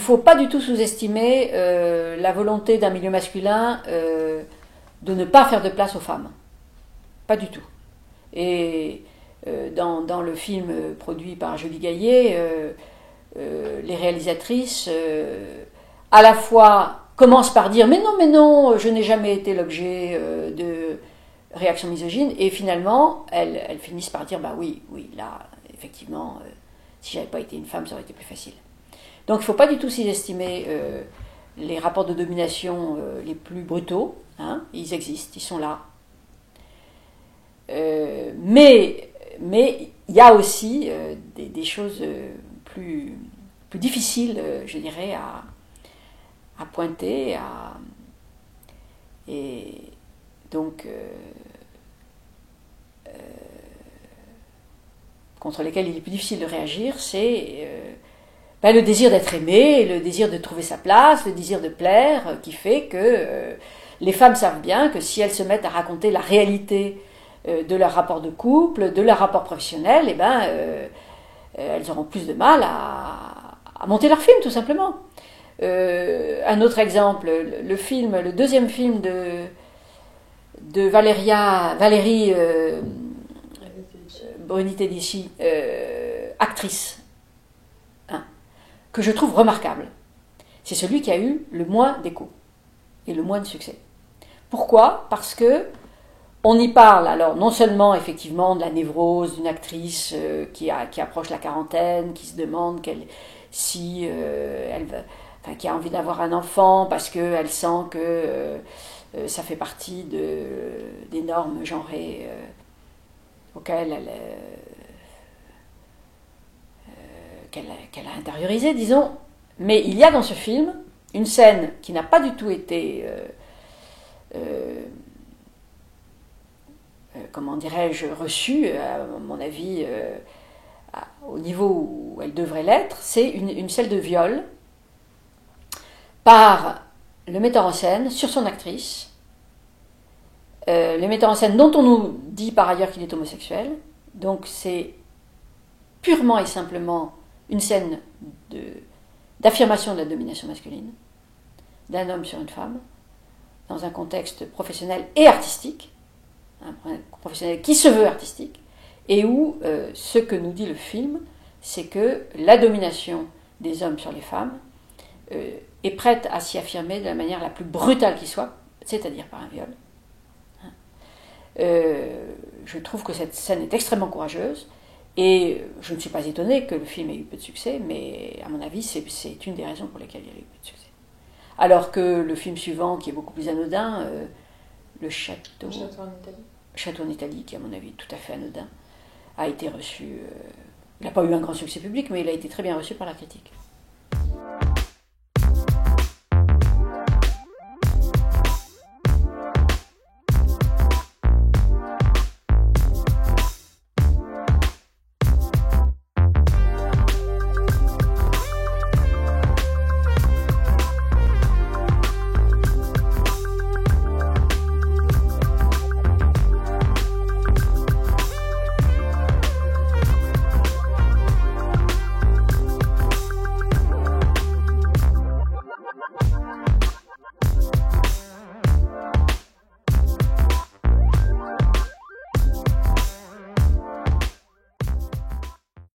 faut pas du tout sous-estimer la volonté d'un milieu masculin de ne pas faire de place aux femmes. Pas du tout. Et dans le film produit par Julie Gaillet, les réalisatrices à la fois commencent par dire mais non, je n'ai jamais été l'objet de réactions misogynes, et finalement elles finissent par dire bah oui, là effectivement si j'avais pas été une femme ça aurait été plus facile. Donc il ne faut pas du tout sous-estimer les rapports de domination les plus brutaux, hein, ils existent, ils sont là. Mais il y a aussi des choses plus difficiles, je dirais, à pointer, et donc contre lesquelles il est plus difficile de réagir, c'est le désir d'être aimé, le désir de trouver sa place, le désir de plaire, qui fait que les femmes savent bien que si elles se mettent à raconter la réalité de leur rapport de couple, de leur rapport professionnel, elles auront plus de mal à monter leur film, tout simplement. Un autre exemple, le deuxième film de Valérie Bruni-Tedeschi, actrice, hein, que je trouve remarquable. C'est celui qui a eu le moins d'écho et le moins de succès. Pourquoi ? Parce que on y parle alors non seulement effectivement de la névrose d'une actrice qui approche la quarantaine, qui se demande qui a envie d'avoir un enfant parce qu'elle sent que ça fait partie des normes genrées auxquelles qu'elle a intériorisées, disons. Mais il y a dans ce film une scène qui n'a pas du tout été comment dirais-je, reçue, à mon avis, au niveau où elle devrait l'être, c'est une scène de viol par le metteur en scène sur son actrice, le metteur en scène dont on nous dit par ailleurs qu'il est homosexuel. Donc c'est purement et simplement une scène d'affirmation de la domination masculine d'un homme sur une femme dans un contexte professionnel et artistique, un professionnel qui se veut artistique, et où ce que nous dit le film, c'est que la domination des hommes sur les femmes est prête à s'y affirmer de la manière la plus brutale qui soit, c'est-à-dire par un viol. Je trouve que cette scène est extrêmement courageuse, et je ne suis pas étonnée que le film ait eu peu de succès, mais à mon avis, c'est une des raisons pour lesquelles il a eu peu de succès. Alors que le film suivant, qui est beaucoup plus anodin, Le Château en Italie, qui à mon avis est tout à fait anodin, a été reçu. Il n'a pas eu un grand succès public, mais il a été très bien reçu par la critique.